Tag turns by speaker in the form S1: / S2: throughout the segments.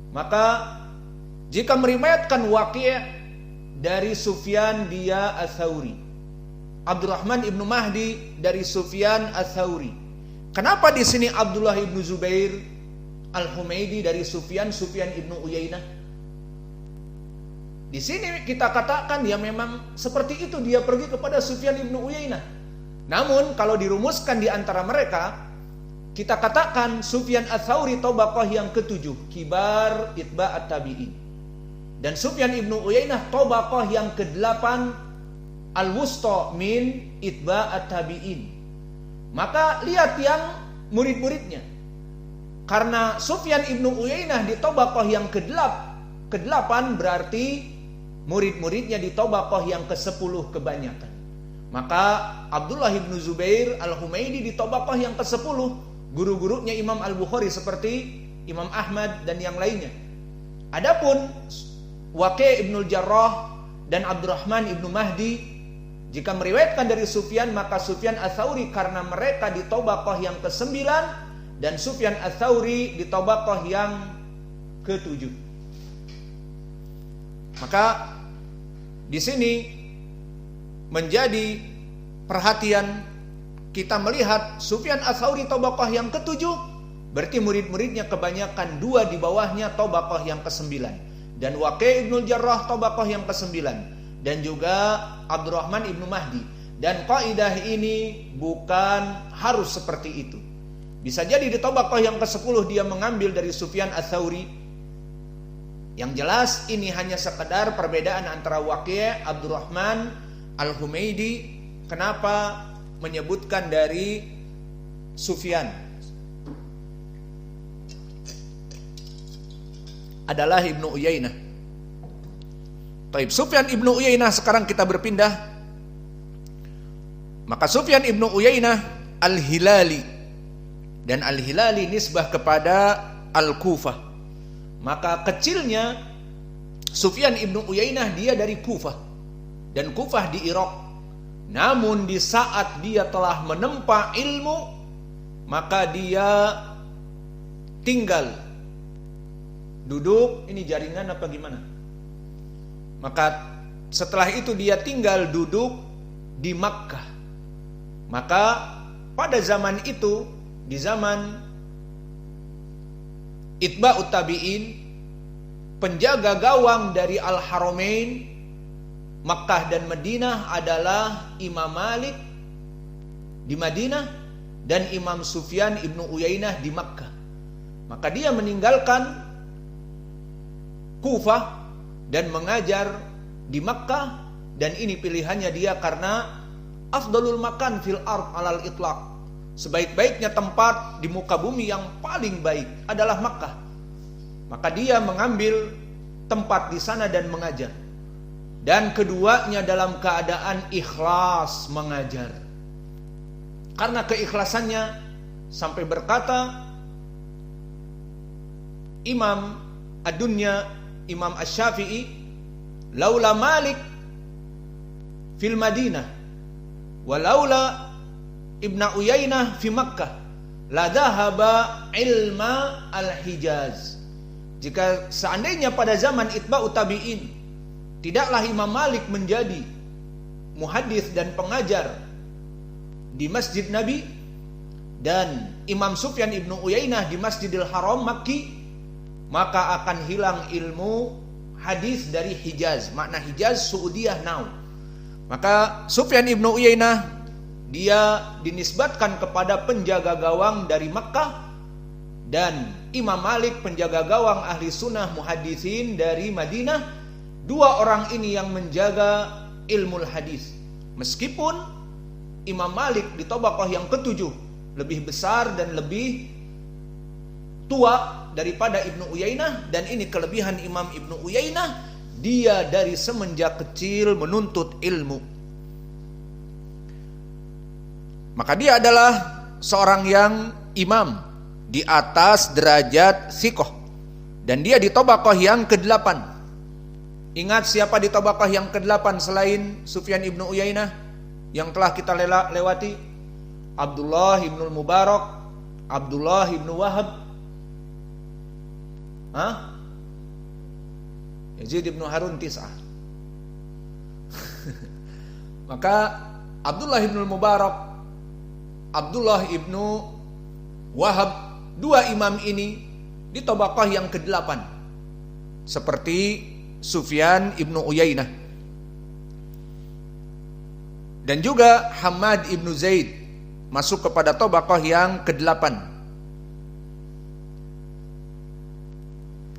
S1: Maka jika meriwayatkan Waqi' dari Sufyan dia Ats-Tsauri, Abdurrahman ibnu Mahdi dari Sufyan Ats-Tsauri. Kenapa di sini Abdullah ibnu Zubair Al-Humaidi dari Sufyan ibnu Uyainah? Di sini kita katakan ya memang seperti itu, dia pergi kepada Sufyan ibnu Uyainah. Namun kalau dirumuskan di antara mereka, kita katakan Sufyan Ats-Tsauri tabaqah yang ke-7, kibar itba' at-tabi'in. Dan Sufyan ibnu Uyainah tabaqah yang ke-8, al-wusta min itba' at-tabi'in. Maka lihat yang murid-muridnya. Karena Sufyan ibnu Uyainah di tabaqah yang ke-8 berarti murid-muridnya di tabaqah yang ke-10 kebanyakan. Maka Abdullah ibnu Zubair Al-Humaidi di tabaqah yang ke-10, guru-gurunya Imam Al-Bukhari seperti Imam Ahmad dan yang lainnya. Adapun Waqi' ibnul Jarrah dan Abdurrahman ibnu Mahdi, jika meriwayatkan dari Sufyan, maka Sufyan Ats-Tsauri karena mereka di tabaqah yang ke-9 dan Sufyan Ats-Tsauri di tabaqah yang ke-7. Maka di sini menjadi perhatian kita melihat Sufyan Ats-Tsauri tabaqah yang ke-7, berarti murid-muridnya kebanyakan 2 di bawahnya tabaqah yang ke-9, dan Waqi' ibnul Jarrah tabaqah yang ke-9, dan juga Abdurrahman ibnu Mahdi. Dan kaidah ini bukan harus seperti itu. Bisa jadi di tabaqah yang ke-10 dia mengambil dari Sufyan Ats-Tsauri. Yang jelas ini hanya sekedar perbedaan antara Waqi', Abdurrahman, Al-Humaidi. Kenapa menyebutkan dari Sufyan? Adalah Ibnu Uyainah. Taib, Sufyan ibnu Uyainah sekarang kita berpindah. Maka Sufyan ibnu Uyainah Al-Hilali, dan Al-Hilali nisbah kepada Al-Kufah. Maka kecilnya Sufyan ibnu Uyainah dia dari Kufah, dan Kufah di Irak. Namun di saat dia telah menempa ilmu, maka dia tinggal duduk, ini jaringan apa gimana? Maka setelah itu dia tinggal duduk di Makkah. Maka pada zaman itu, di zaman Itba'ut Tabi'in, penjaga gawang dari Al-Haramain Makkah dan Madinah adalah Imam Malik di Madinah dan Imam Sufyan ibnu Uyainah di Makkah. Maka dia meninggalkan Kufah dan mengajar di Makkah, dan ini pilihannya dia karena afdalul makan fil ard alal itlaq, sebaik-baiknya tempat di muka bumi yang paling baik adalah Makkah. Maka dia mengambil tempat di sana dan mengajar. Dan keduanya dalam keadaan ikhlas mengajar. Karena keikhlasannya sampai berkata Imam Ad-Dunya, Imam Asy-Syafi'i, laula Malik fil Madinah wa laula Ibnu Uyainah fi Makkah la dhahaba ilma al-Hijaz. Jika seandainya pada zaman Itba'ut Tabi'in tidaklah Imam Malik menjadi muhaddits dan pengajar di Masjid Nabi, dan Imam Sufyan ibnu Uyainah di Masjidil Haram Makki, maka akan hilang ilmu hadis dari Hijaz. Makna Hijaz Saudiyah now. Maka Sufyan ibnu Uyainah dia dinisbatkan kepada penjaga gawang dari Makkah, dan Imam Malik penjaga gawang ahli sunnah muhaddisin dari Madinah. Dua orang ini yang menjaga ilmu hadis. Meskipun Imam Malik di tabaqah yang ke-7 lebih besar dan lebih tua daripada Ibnu Uyainah, dan ini kelebihan Imam Ibnu Uyainah, dia dari semenjak kecil menuntut ilmu. Maka dia adalah seorang yang imam di atas derajat thiqah, dan dia di tabaqah yang ke-8. Ingat siapa di tabaqah yang ke-8 selain Sufyan ibnu Uyainah yang telah kita lewati? Abdullah ibnu Mubarak, Abdullah ibnu Wahab, Yazid ibnu Harun tis'ah. Maka Abdullah ibnu Mubarak, Abdullah ibnu Wahab, dua imam ini di tabaqah yang ke-8, seperti Sufyan ibnu Uyainah dan juga Hammad ibnu Zaid masuk kepada tabaqah yang ke-8,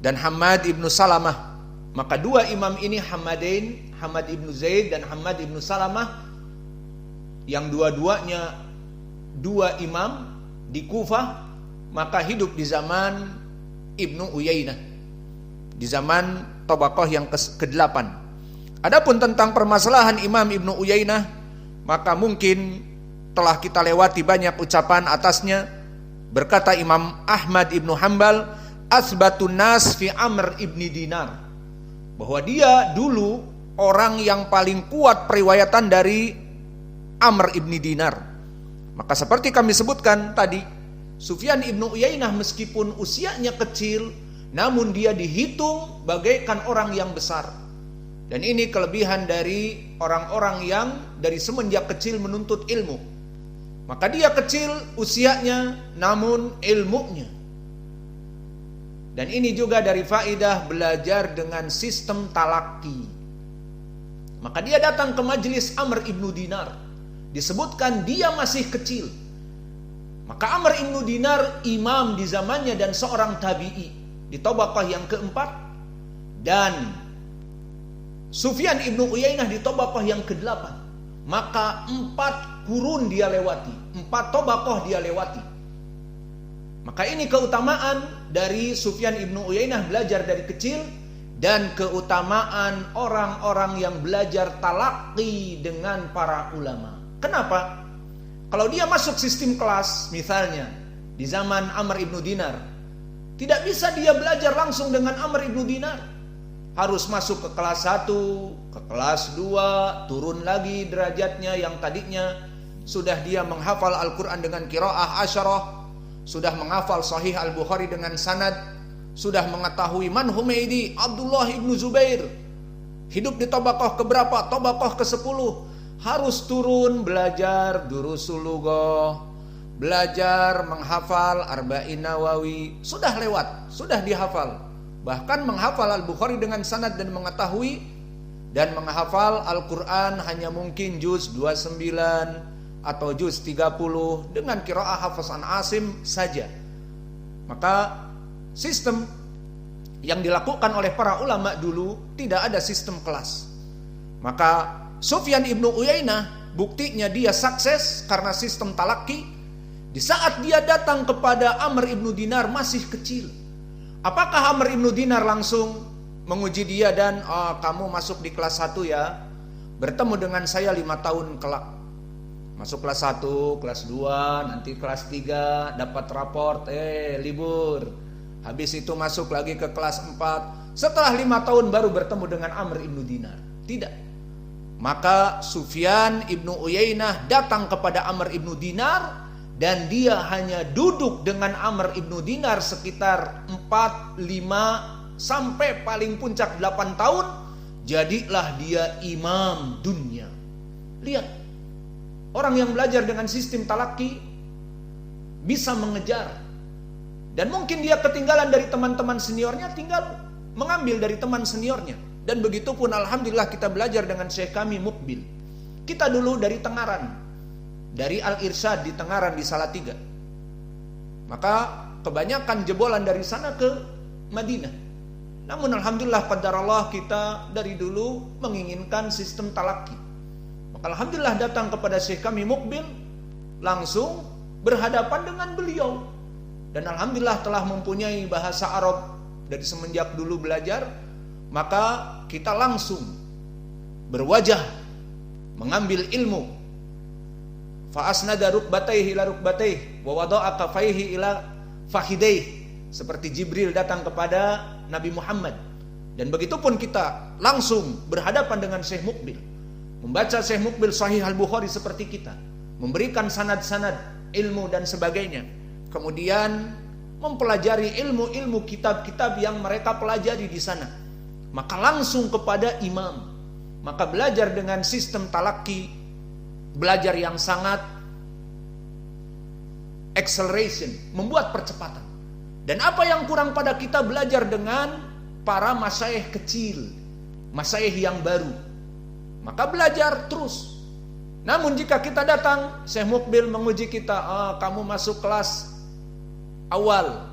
S1: dan Hammad ibnu Salamah. Maka dua imam ini Hammadain, Hammad ibnu Zaid dan Hammad ibnu Salamah, yang dua-duanya dua imam di Kufah, maka hidup di zaman Ibnu Uyainah, di zaman tabaqah yang ke-8. Adapun tentang permasalahan Imam Ibnu Uyainah, maka mungkin telah kita lewati banyak ucapan atasnya. Berkata Imam Ahmad Ibnu Hanbal, asbatun nas fi Amr ibni Dinar, bahwa dia dulu orang yang paling kuat periwayatan dari Amr ibni Dinar. Maka seperti kami sebutkan tadi, Sufyan ibnu Uyainah meskipun usianya kecil, namun dia dihitung bagaikan orang yang besar. Dan ini kelebihan dari orang-orang yang dari semenjak kecil menuntut ilmu. Maka dia kecil usianya, namun ilmunya. Dan ini juga dari faidah belajar dengan sistem talaki. Maka dia datang ke majelis Amr ibnu Dinar. Disebutkan dia masih kecil. Maka Amr ibnu Dinar imam di zamannya dan seorang tabi'i di tabaqah yang ke-4, dan Sufyan ibnu Uyainah di tabaqah yang ke-8. Maka 4 kurun dia lewati, 4 tabaqah dia lewati. Maka ini keutamaan dari Sufyan ibnu Uyainah belajar dari kecil, dan keutamaan orang-orang yang belajar talaqi dengan para ulama. Kenapa? Kalau dia masuk sistem kelas, misalnya di zaman Amr ibnu Dinar, tidak bisa dia belajar langsung dengan Amr ibnu Dinar. Harus masuk ke kelas 1, ke kelas 2, turun lagi derajatnya, yang tadinya sudah dia menghafal Al-Quran dengan qiraah asyarah, sudah menghafal Sahih Al-Bukhari dengan sanad, sudah mengetahui man Humaydi, Abdullah ibnu Zubair, hidup di tabaqah keberapa? Tabaqah ke-10. Harus turun belajar durusul lughah, belajar menghafal Arba'in Nawawi, sudah lewat, sudah dihafal. Bahkan menghafal Al-Bukhari dengan sanad dan mengetahui, dan menghafal Al-Quran hanya mungkin juz 29 atau juz 30 dengan qiraah Hafiz an Asim saja. Maka sistem yang dilakukan oleh para ulama dulu tidak ada sistem kelas. Maka Sufyan ibnu Uyainah buktinya dia sukses karena sistem talaki. Di saat dia datang kepada Amr ibnu Dinar masih kecil, apakah Amr ibnu Dinar langsung menguji dia dan kamu masuk di kelas 1 ya, bertemu dengan saya 5 tahun kelak, masuk kelas 1, kelas 2, nanti kelas 3 dapat raport, libur, habis itu masuk lagi ke kelas 4, setelah 5 tahun baru bertemu dengan Amr ibnu Dinar? Tidak. Maka Sufyan ibnu Uyainah datang kepada Amr ibnu Dinar, dan dia hanya duduk dengan Amr ibnu Dinar sekitar 4, 5 sampai paling puncak 8 tahun. Jadilah dia imam dunia. Lihat, orang yang belajar dengan sistem talaki bisa mengejar. Dan mungkin dia ketinggalan dari teman-teman seniornya, tinggal mengambil dari teman seniornya. Dan begitu pun alhamdulillah kita belajar dengan Syekh kami Mukbil. Kita dulu dari Tengaran, dari Al-Irsyad di Tengaran di Salatiga. Maka kebanyakan jebolan dari sana ke Madinah. Namun alhamdulillah qadarullah kita dari dulu menginginkan sistem talaki. Maka alhamdulillah datang kepada Syekh kami Mukbil, langsung berhadapan dengan beliau. Dan alhamdulillah telah mempunyai bahasa Arab dari semenjak dulu belajar. Maka kita langsung berwajah mengambil ilmu. Fa asnada rukbatayhi ila rukbatayhi wa wada'a kafayhi ila fakhidayhi, seperti Jibril datang kepada Nabi Muhammad. Dan begitu pun kita langsung berhadapan dengan Syekh Mukbil, membaca Syekh Mukbil Sahih Al-Bukhari seperti kita, memberikan sanad-sanad ilmu dan sebagainya. Kemudian mempelajari ilmu-ilmu kitab-kitab yang mereka pelajari di sana. maka langsung kepada imam. Maka belajar dengan sistem talaki, belajar yang sangat acceleration, membuat percepatan. Dan apa yang kurang pada kita belajar dengan para masyayikh kecil, masyayikh yang baru, maka belajar terus. Namun jika kita datang, Syekh Mukbil menguji kita, kamu masuk kelas awal,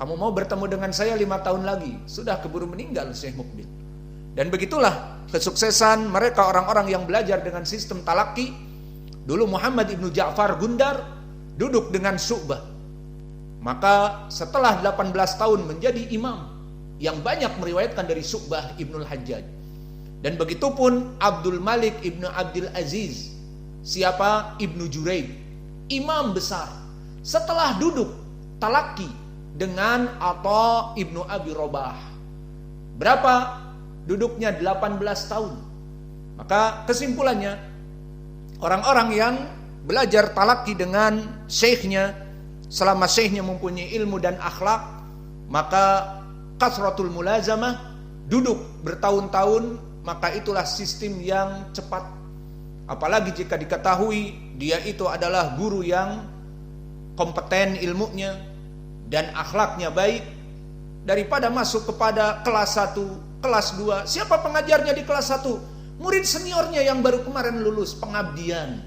S1: kamu mau bertemu dengan saya 5 tahun lagi, sudah keburu meninggal Syekh Mukbil. Dan begitulah kesuksesan mereka orang-orang yang belajar dengan sistem talaki. Dulu Muhammad ibnu Ja'far Gundar duduk dengan Syu'bah, maka setelah 18 tahun menjadi imam yang banyak meriwayatkan dari Syu'bah ibnul Hajjaj. Dan begitupun Abdul Malik ibnu Abdul Aziz, siapa? Ibnu Juraid, imam besar, setelah duduk talaki dengan Atha ibnu Abi Robah. Berapa duduknya? 18 tahun. Maka kesimpulannya, orang-orang yang belajar talaki dengan syekhnya, selama syekhnya mempunyai ilmu dan akhlak, maka kasratul mulazamah, duduk bertahun-tahun, maka itulah sistem yang cepat. Apalagi jika diketahui dia itu adalah guru yang kompeten ilmunya dan akhlaknya baik, daripada masuk kepada kelas 1, kelas 2. Siapa pengajarnya di kelas 1? Murid seniornya yang baru kemarin lulus pengabdian.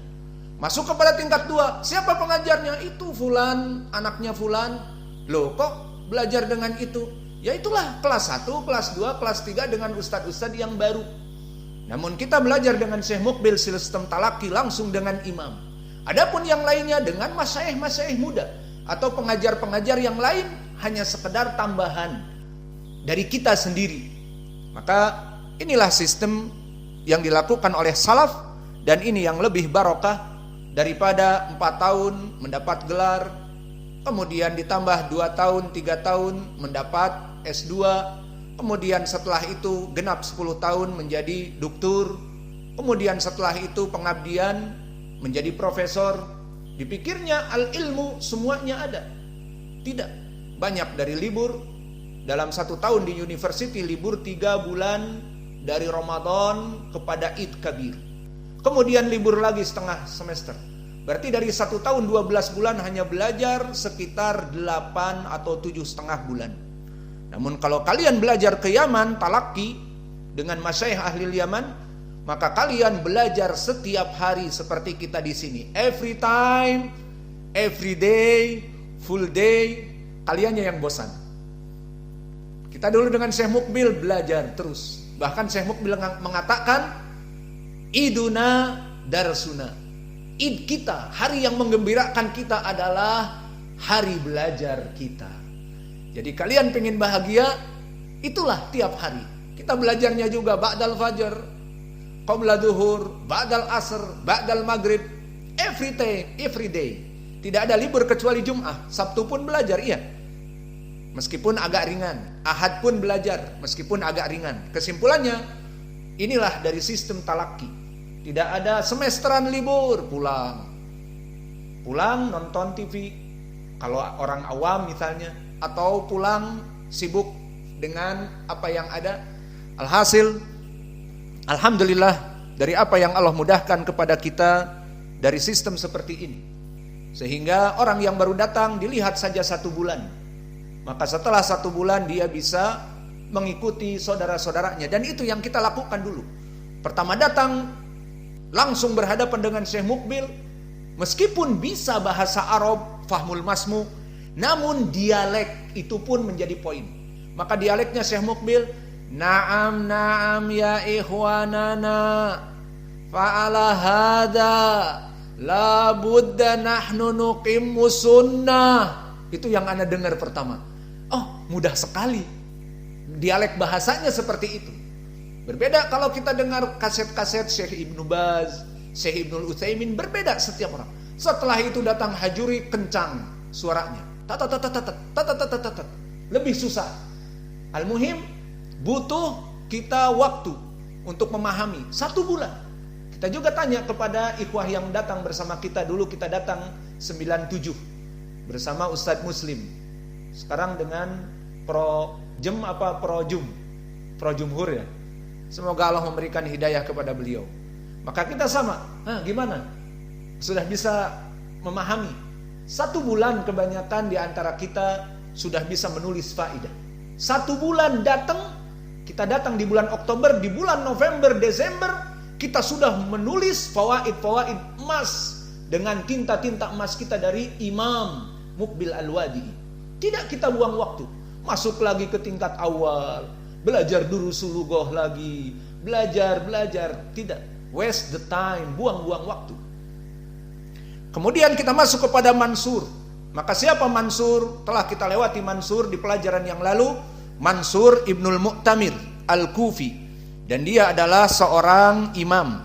S1: Masuk kepada tingkat 2, siapa pengajarnya? Itu fulan, anaknya fulan. Loh, kok belajar dengan itu? Ya itulah kelas 1, kelas 2, kelas 3 dengan ustadz-ustadz yang baru. Namun kita belajar dengan Syekh Mukbil sistem talaki langsung dengan imam. Adapun yang lainnya dengan masyayikh muda atau pengajar-pengajar yang lain hanya sekedar tambahan dari kita sendiri. Maka inilah sistem yang dilakukan oleh salaf, dan ini yang lebih barokah daripada 4 tahun mendapat gelar, kemudian ditambah 2 tahun, 3 tahun mendapat S2, kemudian setelah itu genap 10 tahun menjadi doktor, kemudian setelah itu pengabdian menjadi profesor. Dipikirnya al-ilmu semuanya ada. Tidak. Banyak dari libur. Dalam 1 tahun di university libur 3 bulan dari Ramadan kepada Id Kabir. Kemudian libur lagi setengah semester. Berarti dari 1 tahun 12 bulan hanya belajar sekitar 8 atau 7,5 bulan. Namun kalau kalian belajar ke Yaman talaki dengan masyayikh ahli Yaman, maka kalian belajar setiap hari seperti kita di sini. Every time, every day, full day, kaliannya yang bosan. Kita dulu dengan Syekh Mukbil belajar terus. Bahkan Syekh Mukbil mengatakan, iduna darsuna. Id kita, hari yang menggembirakan kita adalah hari belajar kita. Jadi kalian pengen bahagia, itulah tiap hari. Kita belajarnya juga ba'dal fajr, qabla duhur, ba'dal asr, ba'dal maghrib, every day. Tidak ada libur kecuali Jum'ah. Sabtu pun belajar, iya. Meskipun agak ringan. Ahad pun belajar, meskipun agak ringan. Kesimpulannya, inilah dari sistem talaki. Tidak ada semesteran libur, pulang nonton TV. Kalau orang awam misalnya, atau pulang sibuk dengan apa yang ada. Alhasil, alhamdulillah dari apa yang Allah mudahkan kepada kita dari sistem seperti ini, sehingga orang yang baru datang dilihat saja 1 bulan, maka setelah 1 bulan dia bisa mengikuti saudara-saudaranya. Dan itu yang kita lakukan dulu. Pertama datang langsung berhadapan dengan Syekh Mukbil, meskipun bisa bahasa Arab, fahmul masmu, namun dialek itu pun menjadi poin. Maka dialeknya Syekh Mukbil, na'am ya ikhwanana, fa'ala hadha la budda nahnu nuqimmu sunnah. Itu yang Anda dengar pertama. Oh, mudah sekali. Dialek bahasanya seperti itu. Berbeda kalau kita dengar kaset-kaset Syekh Ibnu Baz, Syekh Ibnul Utsaimin, berbeda setiap orang. Setelah itu datang Hajuri, kencang suaranya. Lebih susah. Al-muhim, butuh kita waktu untuk memahami 1 bulan. Kita juga tanya kepada ikhwah yang datang bersama kita. Dulu kita datang 97 bersama Ustadz Muslim. Sekarang dengan Pro Jum. pro jumhur ya. Semoga Allah memberikan hidayah kepada beliau. Maka kita sama. Gimana? Sudah bisa memahami. 1 bulan kebanyakan di antara kita sudah bisa menulis faidah. 1 bulan datang, kita datang di bulan Oktober, di bulan November, Desember, kita sudah menulis fawaid-fawaid emas dengan tinta-tinta emas kita dari Imam Muqbil Al-Wadi. Tidak kita buang waktu, masuk lagi ke tingkat awal, belajar Durusulughah lagi, belajar, tidak, waste the time, buang-buang waktu. Kemudian kita masuk kepada Mansur. Maka siapa Mansur? Telah kita lewati Mansur di pelajaran yang lalu. Mansur Ibnul Mu'tamir Al-Kufi, dan dia adalah seorang imam.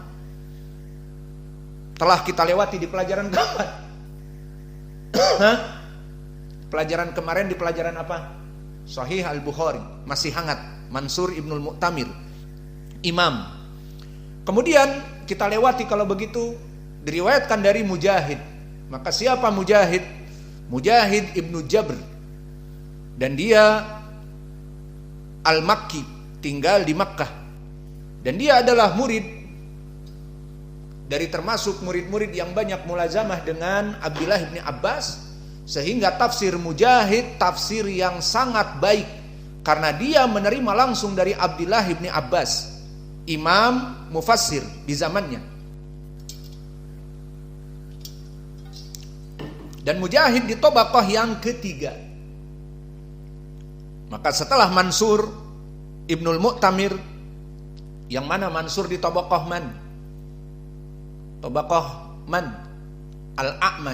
S1: Telah kita lewati di pelajaran kapan? Pelajaran kemarin di pelajaran apa? Sahih Al-Bukhari, masih hangat. Mansur Ibnul Mu'tamir, imam. Kemudian kita lewati kalau begitu, diriwayatkan dari Mujahid. Maka siapa Mujahid? Mujahid Ibnu Jabr, dan dia Al-Makki, tinggal di Makkah, dan dia adalah murid dari termasuk murid-murid yang banyak mulazamah dengan Abdullah bin Abbas, sehingga tafsir Mujahid tafsir yang sangat baik karena dia menerima langsung dari Abdullah bin Abbas, imam mufassir di zamannya. Dan Mujahid di Tobaqah yang ketiga. Maka setelah Mansur Ibnul Mu'tamir, yang mana Mansur di Tobaqah man? Tobaqah man? Al-A'mash.